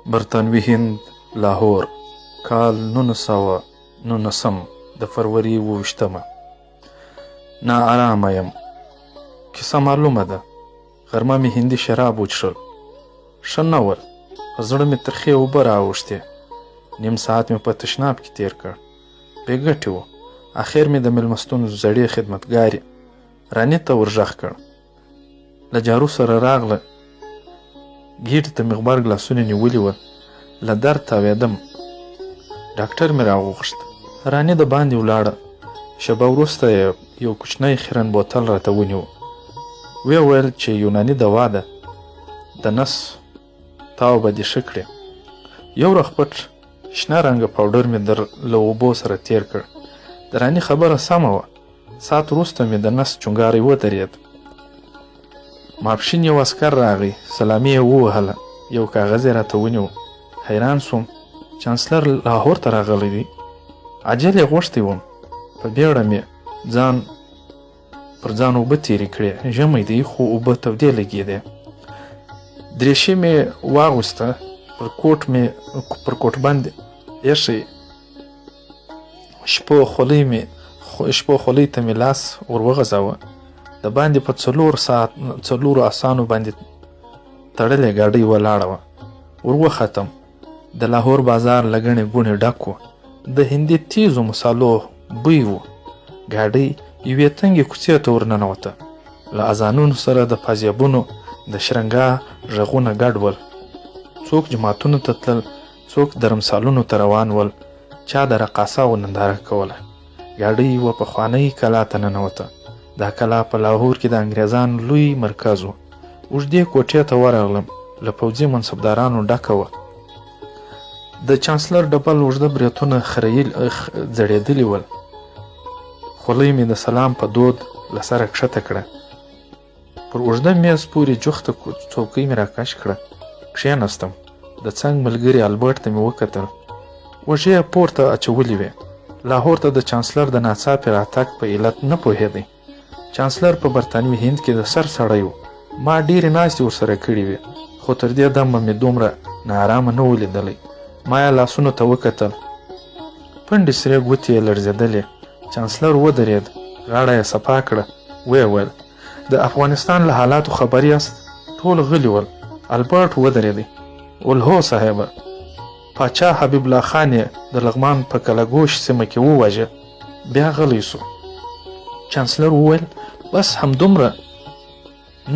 برطانوي هند، لاهور، کال 1919 د فروری 28. ناارامه یم. کیسه معلومه ده. غرمه مې هندي شراب وڅښل. ښه نه ول. په زړه مې ترخې اوبه راوښتې. نیم ساعت مې په تشناب کې تیر کړ. بې ګټې و. اخر مې د مېلمستون زړې خدمتګارې راني ته ورغږ کړ. له جارو سره راغله. ګېډې ته مې غبرګ لاسونه نیولي ول. له درد تاوېدم. ډاکټر مې راوغوښت. راني د باندې ولاړه. شېبه وروسته یو کوچنی خیرن بوتل راته ونیو. ویې ویل چې یوناني دوا ده. د نس تاو به دې ښه کړې. یو رخ پټ شنه رنګه پاوډر مې له اوبو سره تیر کړ. د راني خبره سمه وه. ساعت وروسته مې د نس چونګاری ودرېد. ماپښین یو عسکر راغی. سلامي یې ووهله. یو کاغذ یې راته ونیو. حیران سوم. چانسلر لاهور ته راغلی دی. عجل یې غوښتی وم. په بیړه مې پر ځان اوبه تېرې کړې. ژمی دی خو اوبه تودې لګېدې. دریشي مې واغوسته. پر کوټ بند ایښی. شپو خولۍ ته مې لاس ور وغځاوه. د باندې په 4 اسانو باندې تړلې ګاډۍ ولاړه وه. ور وختم. د لاهور بازار له ګڼې ګوڼې ډک و. د هندي تیزو مسالو بوی و. ګاډۍ یوې تنګې کوڅې ته ورننوته. له اذانونو سره د پازیابونو د شرنګا غږونه ګډ ول. څوک جماعتونو ته تلل. څوک درمسالونو ته روان ول. چا د رقاصاو ننداره کوله. ګاډۍ یوه پخوانۍ کلا ته ننوته. دا کلا په لاهور کې د انګریزانو لوی مرکز و. اوږدې کوټې ته ورغلم. له پوځي منصبدارانو ډکه وه. د چانسلر ډبل اوږده بریتونه ځړېدلي ول. خولۍ مې د سلام په دود له سره کښته کړه. پر اوږده میز پورې جوخته څوکۍ مې راکش کړه. کښېناستم. د څنګ ملګري البرټ ته مې وکتل. اوږې یې پورته اچولې وې. لاهور ته د چانسلر د ناڅاپي راتګ په علت نه پوهېدی. چانسلر په برطانوي هند کې د سر سړی و. ما ډېرې ناستې ورسره کړې وې. خو تر دې دمه مې دومره ناارامه نه و لیدلی. ما یې لاسونو ته وکتل. پنډې سرې ګوتې یې لړزېدلې. چانسلر ودرېد. غاړه یې صفا کړه. ویې ویل د افغانستان له حالاتو خبر یاست؟ ټول غلي ول. البرټ ودرېدی. ول هو صاحبه. پاچا حبیب الله خان یې د لغمان په کلګوش سیمه کې وواژه. بیا غلی سو. چانسلر وویل بس همدومره؟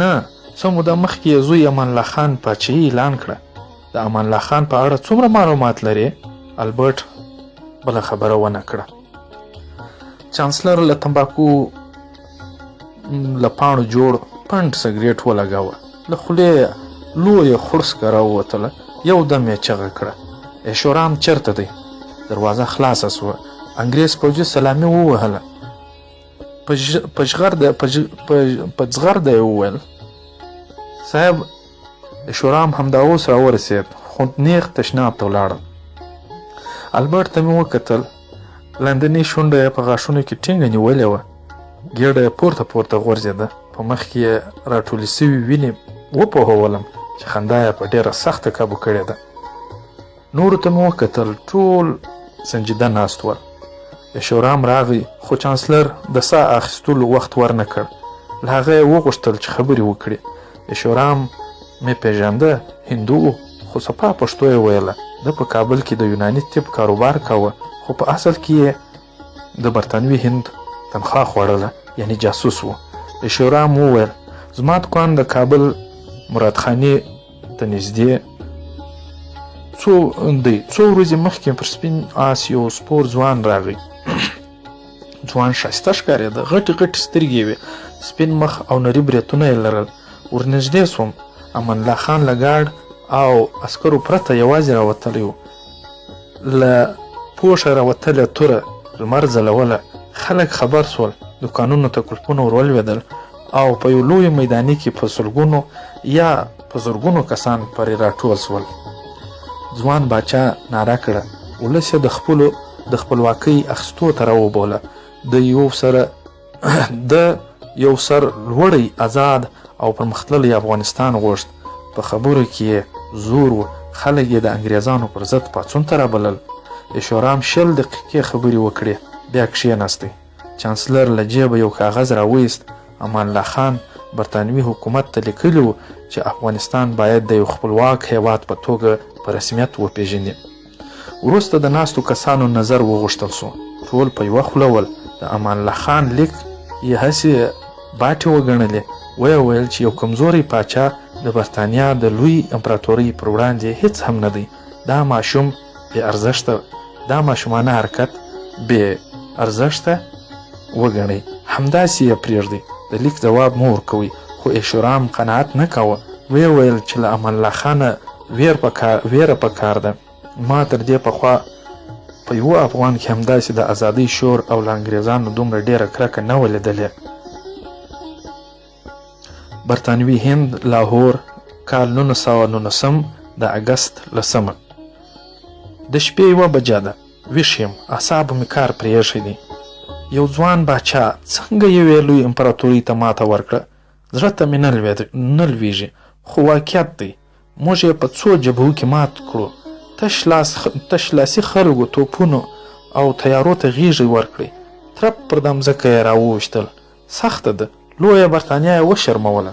نه، څه موده مخکې یې زوی امان الله خان پاچاهي اعلان کړه. د امان الله خان په اړه څومره معلومات لرې؟ البرټ بله خبره ونه کړه. چانسلر له تمباکو له پاڼو جوړ پنډ سګرېټ ولګاوه. له خولې لویه خړسکه راووتله. یو دم یې چغه کړه. ایشورام چېرته دی؟ دروازه خلاصه سوه. انګریز پوځي سلامي ووهله. په ځغرده یې وویل صاحب ایشورام همدا اوس راورسېد خو نیغ تشناب ته ولاړل. البرټ ته مې وکتل. لاندنۍ شونډه یې په غاښونو کې ټینګه نیولې وه. ګېډه یې پورته غورځېده. په مخ کې یې راټولې سوي وینې وپوهولم چې خندا یې په ډېره سخته کابو کړې ده. نورو ته مې وکتل. ټول سنجیده ناست ول. ایشورام راغی خو چانسلر د ساه اخیستلو وخت ورنه کړ. له هغه یې وغوښتل چې خبرې وکړي. ایشورام مې پیژانده. هندو خو صفا پښتو یې ویله. ده په کابل کې د یوناني طب کاروبار کاوه خو په اصل کې یې د برطانوي هند تنخوا خوړله، یعنی جاسوس و. ایشورام وویل زما دکان د کابل مرادخانې ته نږدې څو ورځې مخکې پر سپین آس یو سپور ځوان راغی. ځوان ښایسته ښکارېده. غټې سترګې وې. سپین مخ او نري بریتونه یې لرل. ورنږدې سوم. امان الله خان له ګارډ او عسکرو پرته یوازې راوتلی و. له پوښه راوتلې توره لمر ځلوله. خلک خبر سول. دوکانونو ته قلفونه ور ولوېدل. او په یو لوی میداني کې په سلګونو یا په زرګونو کسان پرې راټول سول. ځوان باچا ناره کړه ولس د خپلواکۍ اخیستو ته راوبوله. د یو سر لوړی آزاد او پرمختللی افغانستان غوښت. په خبرو کې زور و. خلک یې د انګریزانو پر ضد پاڅون ته رابلل. ایشورام 20 دقیقې خبرې وکړې بیا کښېناستی. چانسلر له جیبه یو کاغذ راویست. امان الله خان برطانوي حکومت ته لیکلي و چې افغانستان باید د یو خپلواک هیواد په توګه په رسمیت وپیژني. وروسته د ناستو کسانو نظر وغوښتل سو. ټول په یوه خوله ول. د امان الله خان لیک یې هسې باټې وګڼلې. ویې ویل چې یو کمزوری پاچا د برطانیا د لوی امپراتورۍ پر وړاندې هیڅ هم نه دی. دا ماشومانه حرکت بې ارزښته وګڼئ، همداسې یې پرېږدئ. د لیک ځواب مو ورکوئ. خو ایشورام قناعت نه کوه. ویې ویل چې له امان الله خانه ویره پکار ده. ما تر دې پخوا په یوه افغان کې همداسې د ازادۍ شور او له انګریزانو دومره ډېره کرکه نه ولیدلې. برطانوي هند، لاهور، کال 1919 د اګست 10. د شپې 1 بجه ده. ویښ یم، اعصابو مې کار پرېښی دی. یو ځوان باچا څنګه یوې لوی امپراتورۍ ته ماته ورکړه؟ زړه ته مې نه لویږي، خو واقعیت دی. موږ یې په څو جبهو کې مات کړو. تش لاسي خلکو توپونو او تیارو ته غیږې ورکړې. ترپ پر د مځکه یې راوویشتل. سخته ده. لویه برطانیا یې وشرموله.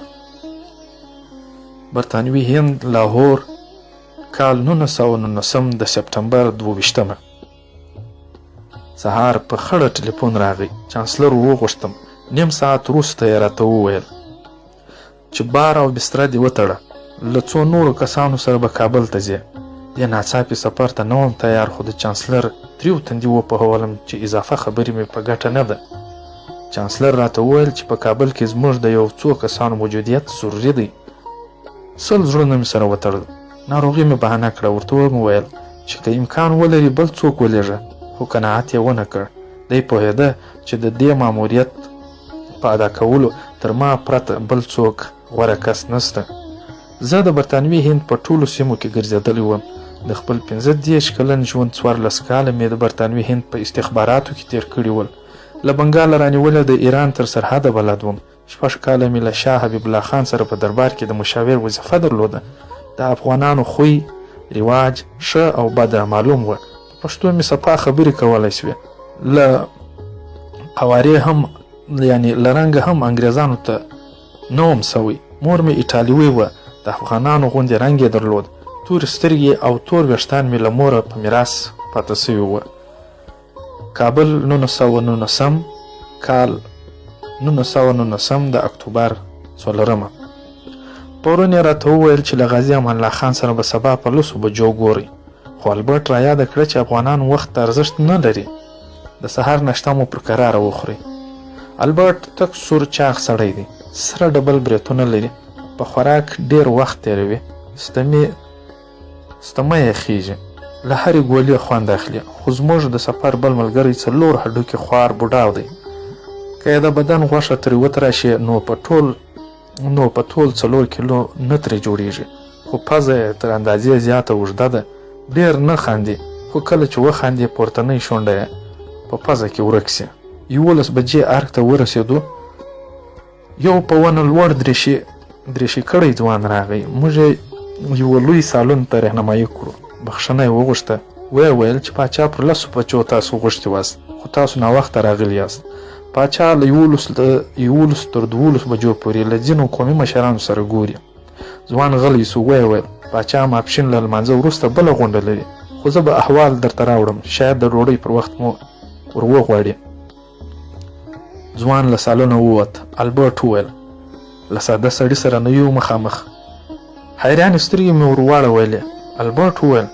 برطانوي هند، لاهور، کال 1919 د سپټمبر 22. سهار په خړه ټلیفون راغی. چانسلر وغوښتم. نیم ساعت وروسته یې راته وویل چې بار او بستره دې وتړه. له څو نورو کسانو سره به کابل ته ځې. دې ناڅاپي سفر ته نه وم تیار، خو د چانسلر تریو تندي وپوهولم چې اضافه خبرې مې په ګټه نه ده. چانسلر راته وویل چې په کابل کې زموږ د یو څو کسانو موجودیت ضروري دی. 100 زړونه مې سره وتړل. ناروغي مې بهانه کړه. ورته مې ویل چې که امکان ولري بل څوک ولېږه، خو قناعت یې ونه کړ. دی پوهېده چې د دې ماموریت په ادا کولو تر ما پرته بل څوک غوره کس نسته. زه د برطانوي هند په ټولو سیمو کې ګرځېدلی وم. د خپل 15 کلن ژوند 14 کاله مې د برطانوي هند په استخباراتو کې تیر کړي ول. له بنګال رانیوله د ایران تر سرحده بلد وم. 6 کاله مې له شاه حبیب الله خان سره په دربار کې د مشاور وظیفه درلوده. د افغانانو خوی، رواج، ښه او بد معلوم و. پښتو مې صفا خبرې کولی شوې. له قوارې هم یعنی له رنګه هم انګریزانو ته نه وم سوی. مور مې ایټالوي وه. د افغانانو غوندې رنګ یې درلود. تورې سترګې او تور ویښتان مې له موره په میراث پاته سوي وه. کابل 1919 کال 1919 د اکتوبر 14. پرون یې راته وویل چې له غازي امان الله خان سره به سبا په 10 بجو ګورئ. خو البرټ را یاده کړه چې افغانان وخت ته ارزښت نه لري. د سهار نشته مو پر کراره وخورئ. البرټ تک سور چاغ سړی دی. سره ډبل بریتونه لري. په خوراک ډیر وخت تیروي. ستمه یې خیږي. له هرې ګولې خوند اخلي. خو زموږ د سفر بل ملګری 4 هډوکي خوار بوډاو دی. که یې د بدن غوښه ترې وتراشي نو په ټول 4 کیلو نه ترې جوړیږي. خو پزه یې تر اندازې زیاته اوږده ده. ډیر نه خاندي، خو کله چې وخاندي پورتنۍ شونډه یې په پزه کې ورک سي. 11 بجې ارګ ته ورسېدو. یو په ونه لوړ درېشي کړی ځوان راغی. موږ یو لوی سالون ته رهنمایي کړو. بخښنه یې وغوښته. ویې ویل چې پاچا پر 10 بجو تاسو غوښتي واست، خو تاسو ناوخته راغلي یاست. پاچا له 11 تر 12 بجو پورې له ځینو قومي مشرانو سره ګوري. ځوان غلی سو. ویې ویل پاچا ماپښین له لمانځه وروسته بله غونډه لري، خو زه به احوال درته راوړم. شاید د ډوډۍ پر وخت مو ور وغواړي. ځوان له سالونه ووت. البرټ وویل له ساده سړي سره نه یو مخامخ. حیرانې سترګې مې ور واړولې. البرټ وویل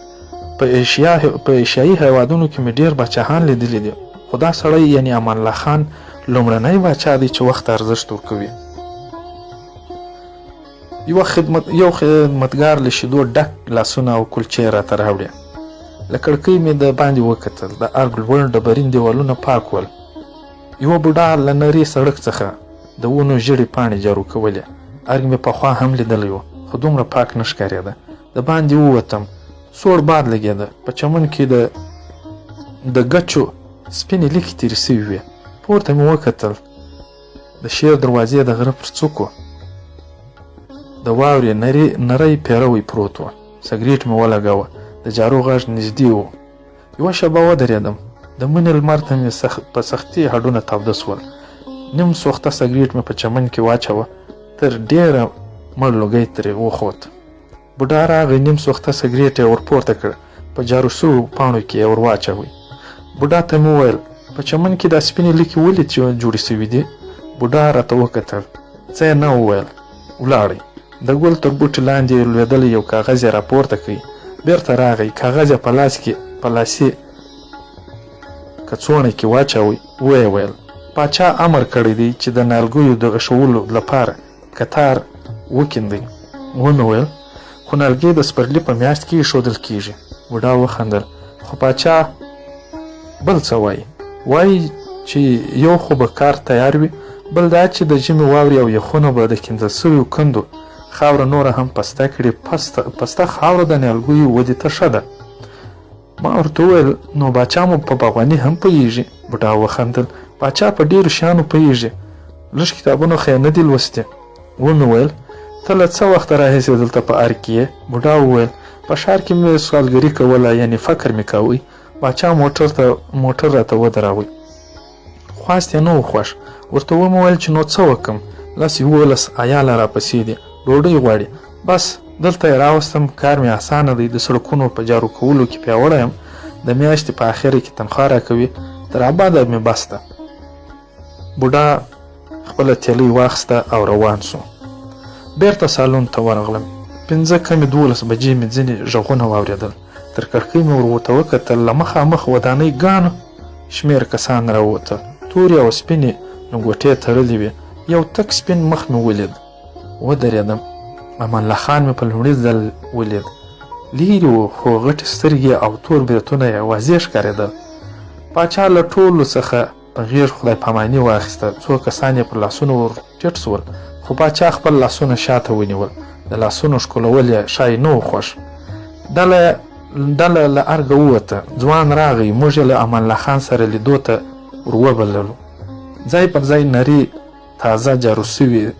په ایشیایي هیوادونو کې مې ډېر باچاهان لیدلي دي، خو دا سړی یعنی امان الله خان لومړنی باچا دی چې وخت ارزښت ورکوي. یو خدمتګار له شیدو ډک لاسونه او کلچې راته راوړې. له کړکۍ مې د باندې وکتل. د ارګ لوړ ډبرین دیوالونه پاک ول. یوه بوډا له نري سړک څخه د ونو ژړې پاڼې جارو کولې. ارګ مې پخوا هم لیدلی و خو دومره پاک نه ښکارېده. د باندې ووتم. سوړ باد لګېده. په چمن کې د ګچو سپینې لیکې تېرې سوي وې. پورته مې وکتل. د شیر دروازې د غره پر څوکو د واورې نری پیروی پروت و. سګریټ مې ولګاوه. د جارو غږ نږدې و. یوه شېبه ودرېدم. د مني لمر ته مې په سختي هډونه تاوده سول. نیم سوخته سګریټ مې په چمن کې واچوه. تر ډېره مړ لوګی ترې وخوت. بوډا راغی. نیم سوخته سګریټ یې ورپورته کړ. په جارو سوو پاڼو کې یې ور واچوئ. بوډا ته مې وویل په چمن کې دا سپینې لیکې ولې جوړې سوي دي؟ بوډا راته وکتل. څه یې نه وویل. ولاړی. د ګل تر بوټي لاندې لوېدلی یو کاغذ یې راپورته کړي. بیرته راغی. کاغذ یې په لاسي کڅوړه کې واچوئ. ویې ویل پاچا امر کړی دی چې د نیالګیو د غشولو لپاره کتار وکیندئ. ومې ویل خو نیالګي د سپرلي په میاشت کې ایښودل کیږي. بوډا وخندل. خو پاچا بل څه وایي چې یو خو به کار تیار وي، بل دا چې د ژمي واورې او یخونه به د کیندل سویو کندو خاوره نوره هم پسته کړي. پسته خاوره د نیالګیو ودې ته ښه ده. ما ورته وویل نو باچا مو په باغواني هم پوهیږي؟ بوډا وخندل. باچا په ډېرو شیانو پوهیږي. لږ کتابونه خو یې نه دي لوستي. ومې ویل ته له څه وخته راهیسې دلته په ارګ کې یې؟ بوډا وویل په ښار کې مې سوالګري کوله، یعنې فکر مې کوئ. باچا موټر راته ودراوی. خواست یې نه و خوښ. ورته ومې ویل چې نو څه وکم؟ 11 عیاله راپسې دي، ډوډۍ غواړي. بس دلته یې راوستم. کار مې اسانه دی. د سړکونو په جارو کولو کې پیاوړی یم. د میاشتې په اخره کې تنخوا راکوي. تر اباده مې بس ده. بوډا خپله تیلۍ واخیسته او روان سو. بیرته سالون ته ورغلم. 5 کمې 12 بجې مې ځینې غږونه واورېدل. تر کړکۍ مې ورته وکتل. له مخامخ ودانۍ ګانو شمېر کسان راووتل. تورې او سپینې لنګوټې تړلې وې. یو تک سپین مخ مې ولید. ودرېدم. امان الله خان مې په لومړي ځل ولید. لیرې و خو غټې سترګې او تور بریتونه یې واضح ښکارېدل. پاچا له ټولو څخه په غېږ خدای پاماني واخیسته. څو کسان یې پر لاسونو ور ټیټ سول، خو پاچا خپل لاسونه شاته ونیول. د لاسونو ښکلول یې ښایي نه و خوښ. ډله له ارګه ووته. ځوان راغی. موږ یې له امان الله خان سره لیدو ته ور وبللو. ځای پر ځای نري تازه جارو سوي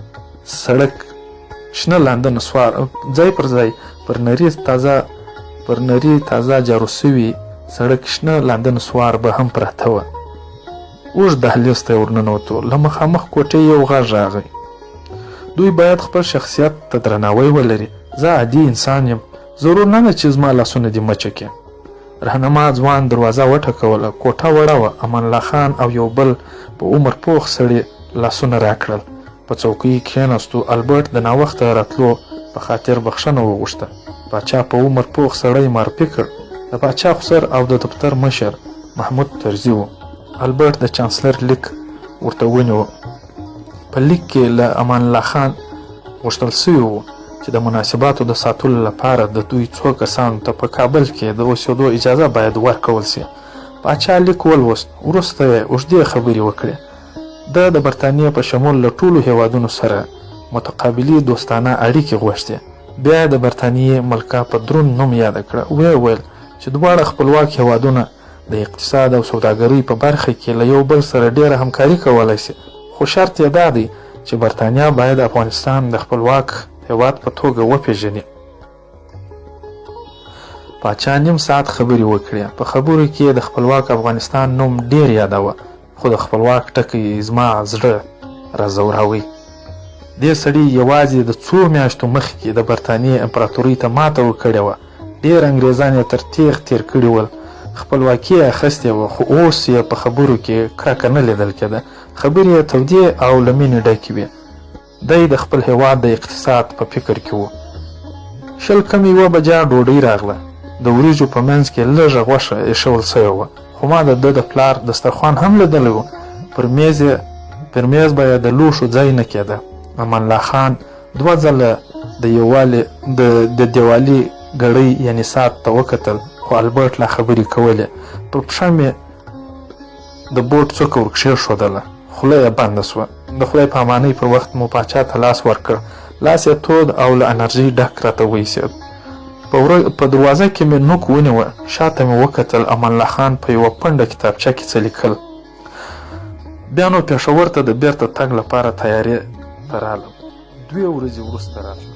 سړک شنه لاندې نسوار ځای پر ځای پر نري تازه جارو سوي سړک شنه لاندې نسوار به هم پرته وه. اوږد دهلیز ته ورننوتو. له مخامخ کوټې یو غږ راغی. دوی باید خپل شخصیت ته درناوی ولري. زه عادي انسان یم. ضرور نه ده چې زما لاسونه دې مچه کې. رهنما ځوان دروازه وټکوله. کوټه وړه وه. امان الله خان او یو بل په عمر پوخ سړي لاسونه راکړل. په څوکۍ کښېناستو. البرټ د ناوخته راتلو په خاطر بخښنه وغوښته. پاچا په عمر پوخ سړی معرفي کړ. د پاچا خسر او د دفتر مشر محمود طرزي و. البرټ د چانسلر لیک ورته ونیو. په لیک کې له امان الله خان غوښتل سوي و چې د مناسباتو د ساتلو لپاره د دوی څو کسانو ته په کابل کې د اوسېدو اجازه باید ورکول سي. پاچا لیک ولوست. وروسته یې اوږدې خبرې وکړې. د برتانیې په شمول له ټولو هیوادونو سره متقابلي دوستانه اړیکې غوښتې. بیا د برتانیې ملکه په دروند نوم یاده کړه. ویې ویل چې دواړه خپلواک هیوادونه د اقتصاد او سوداګرۍ په برخه کې له یو بل سره ډیره همکاري کولی شي، خو شرط یې دا دی چې برتانیا باید افغانستان د خپلواک هیواد په توګه وپیژني. پاچا نیم ساعت خبرې وکړې. په خبرو کې د خپلواک افغانستان نوم ډیر یادوه، خو د خپلواک ټکی زما زړه رازوراوي. دې سړي یوازې د څو میاشتو مخکې د برتانیې امپراتورۍ ته ماته ورکړې وه. ډېر انګریزان یې تر تیغ تیر کړي ول. خپلواکي یې اخیستې وه، خو اوس یې په خبرو کې کرکه نه لیدل کېده. خبرې یې تودې او له مینې ډکې وې. دی د خپل هیواد د اقتصاد په فکر کې و. 1:00 کم 1 بجه ډوډۍ راغله. د وریجو په منځ کې لږه غوښه ایښول سوې وه، خو ما د ده د پلار دسترخوان هم لیدلی و. پر میز به یې د لوښو ځای نه کېده. امان الله خان 2 ځله د دیوالي ګړۍ یعنې ساعت ته وکتل، خو البرټ لا خبرې کولې. پر پښه مې د بوټ څوکه ورکښېښودله. خوله یې بنده سوه. د خدای په امانۍ پر وخت مو پاچا ته لاس ورکړ. لاس یې تود او له انرژۍ ډک راته وایسېد. په دروازه کې مې نوک ونیوه. شاته مې وکتل. امان الله خان په یوه پنډه کتابچه کې څه لیکل. بیا نو پېښور ته د بیرته تګ لپاره تیارې ته رالم. 2 ورځې وروسته راشم.